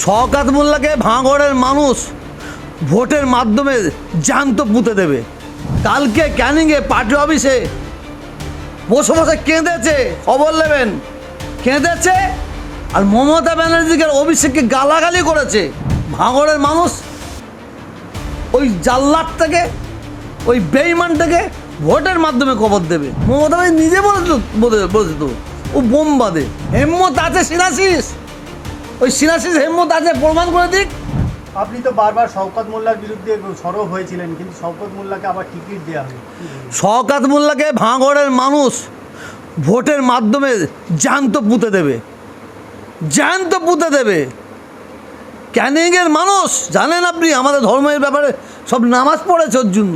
শওকত মোল্লাকে ভাঙড়ের মানুষ ভোটের মাধ্যমে জ্যান্ত পুঁতে দেবে। কালকে ক্যানিংয়ে পার্টি অফিসে বসে বসে কেঁদেছে, খবর নেবেন, কেঁদেছে। আর মমতা ব্যানার্জিকে অভিষেককে গালাগালি করেছে। ভাঙড়ের মানুষ ওই জাল্লাদটাকে, ওই বেঈমানটাকে ভোটের মাধ্যমে খবর দেবে। মমতা ব্যানার্জি নিজে বলেছে তো, ও বোম বাঁধে। হেম্মত আছে সিনাসিস, ওই সিনাসিস হেম্মত আছে, প্রমাণ করে দিক। আপনি তো বারবার শওকত মোল্লার বিরুদ্ধে সরব হয়েছিলেন, কিন্তু শওকত মোল্লাকে আবার টিকিট দেওয়া হয়। শওকত মোল্লাকে ভাঙড়ের মানুষ ভোটের মাধ্যমে জ্যান্ত পুঁতে দেবে, জ্যান্ত পুঁতে দেবে। ক্যানিংয়ের মানুষ জানেন আপনি, আমাদের ধর্মের ব্যাপারে সব নামাজ পড়েছে, ওর জন্য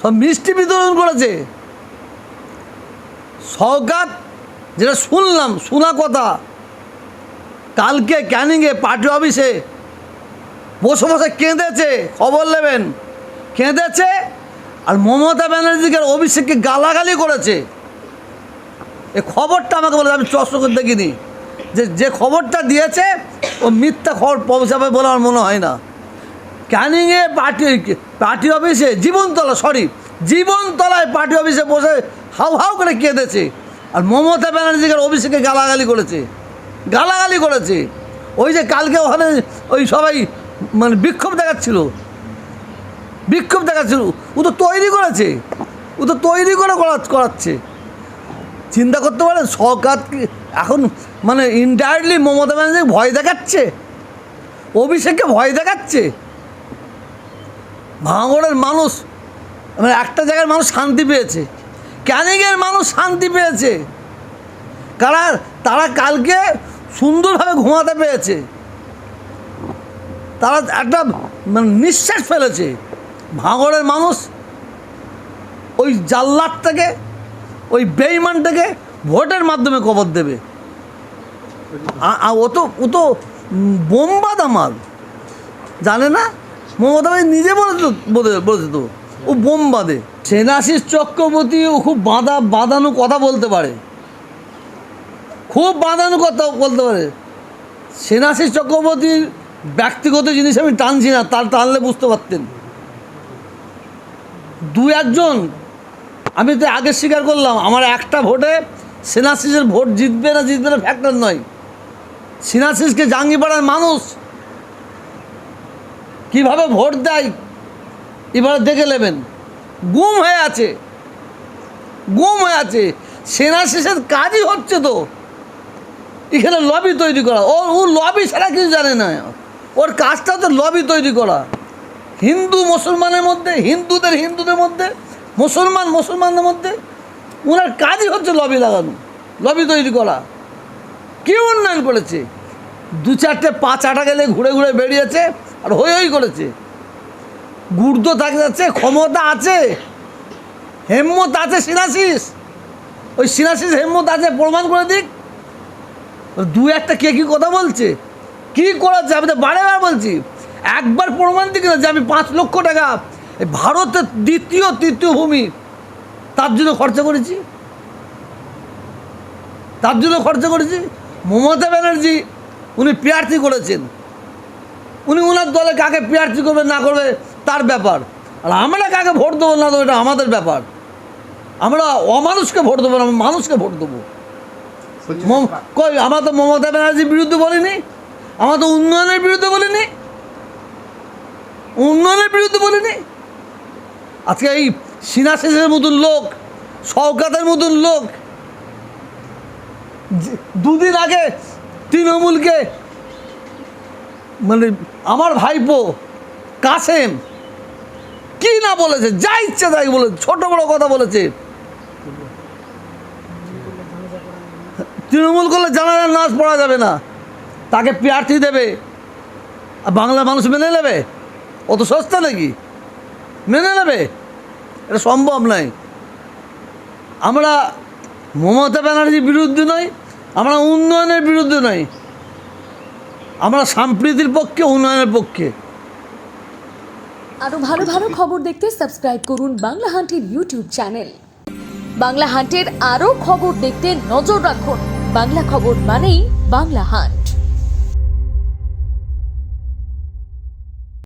সব মিষ্টি বিতরণ করেছে। শওকত, যেটা শুনলাম, শোনা কথা, কালকে ক্যানিংয়ে পার্টি অফিসে বসে বসে কেঁদেছে, খবর নেবেন, কেঁদেছে। আর মমতা ব্যানার্জিকে অভিষেককে গালাগালি করেছে। এই খবরটা আমাকে বলে, আমি চর্চা করে দেখিনি, যে খবরটা দিয়েছে ও মিথ্যা খবর পৌঁছাবে বলে আমার মনে হয় না। ক্যানিংয়ে পার্টি অফিসে জীবনতলায় পার্টি অফিসে বসে হাউ হাউ করে কেঁদেছে। আর মমতা ব্যানার্জিকে অভিষেককে গালাগালি করেছে। ওই যে কালকে ওখানে ওই সবাই মানে বিক্ষোভ দেখাচ্ছিল, ও তো তৈরি করে করাচ্ছে। চিন্তা করতে পারেন, শওকত এখন মানে ইনডাইরেক্টলি মমতা ব্যানার্জি ভয় দেখাচ্ছে, অভিষেককে ভয় দেখাচ্ছে। ভাঙড়ের মানুষ মানে একটা জায়গার মানুষ শান্তি পেয়েছে, ক্যানিংয়ের মানুষ শান্তি পেয়েছে। তারা কালকে সুন্দরভাবে ঘুমাতে পেরেছে, তারা একটা মানে নিঃশ্বাস ফেলেছে। ভাঙড়ের মানুষ ওই জাল্লাদটাকে, ওই বেঈমানটাকে ভোটের মাধ্যমে খবর দেবে। ও তো বোমবাদ আমার জানে না, মমতা ব্যানার্জি নিজে বলেছে তো, ও বোম বাঁধে। সেনাশিস চক্রবর্তী ও খুব বাঁধানো কথা বলতে পারে, সেনাশিস চক্রবর্তীর ব্যক্তিগত জিনিস আমি টানছি না, টানলে বুঝতে পারতেন। দু একজন, আমি তো আগে স্বীকার করলাম, আমার একটা ভোটে সেনাশিসের ভোট জিতবে না ফ্যাক্টর নয়। সেনাশিসকে জাঙ্গিপাড়ার মানুষ কিভাবে ভোট দেয় এবারে দেখে নেবেন। গুম হয়ে আছে। সেনাশিসের কাজই হচ্ছে তো এখানে লবি তৈরি করা। ও লবি ছাড়া কিছু জানে না, ওর কাজটা তো লবি তৈরি করা। মুসলমানের মধ্যে, হিন্দুদের মধ্যে, মুসলমানদের মধ্যে ওনার কাজই হচ্ছে লবি লাগানো, লবি তৈরি করা। কি উন্নয়ন করেছে? 2-4টে পা-চাটা গেলে ঘুরে বেরিয়েছে আর হই করেছে। গুর্দ থাকে যাচ্ছে, ক্ষমতা আছে, হেম্মত আছে সিনাসিস, ওই সিনাসিস হেম্মত আছে, প্রমাণ করে দিক। 2-1টা কে কী কথা বলছে, কী করেছে, আমি তো বারে বলছি, একবার প্রমাণ দিক না যে আমি 5 লক্ষ টাকা ভারতের তৃতীয় ভূমি তার জন্য খরচা করেছি। মমতা ব্যানার্জি উনি প্রার্থী করেছেন, উনি ওনার দলে কাকে প্রার্থী করবে না করবে তার ব্যাপার। আর আমরা কাকে ভোট দেবো না দেবো এটা আমাদের ব্যাপার। আমরা অমানুষকে ভোট দেবো না, মানুষকে ভোট দেবো। আমরা তো মমতা ব্যানার্জির বিরুদ্ধে বলিনি, আমরা তো উন্নয়নের বিরুদ্ধে বলিনি। আজকে এই সিনাসিসের মতন লোক, শওকতের মতন লোক 2 দিন আগে তৃণমূলকে মানে আমার ভাইপো কাসেম কি না বলেছে, যা ইচ্ছে তাই বলেছে, ছোট বড় কথা বলেছে। তৃণমূল করলে জানাজার নাচ পড়া যাবে না, তাকে প্রার্থী দেবে, আর বাংলা মানুষ মেনে নেবে? অত সস্তা নাকি মেনে নেবে? এটা সম্ভব নয়। আমরা মমতা ব্যানার্জির বিরুদ্ধে নই, আমরা উন্নয়নের বিরুদ্ধে নই, আমরা সম্প্রীতির পক্ষে, উন্নয়নের পক্ষে। আরো ভালো খবর দেখতে সাবস্ক্রাইব করুন বাংলা হান্টের ইউটিউব চ্যানেল। বাংলা হান্টের আরো খবর দেখতে নজর রাখুন। বাংলা খবর মানেই বাংলা হান্ট।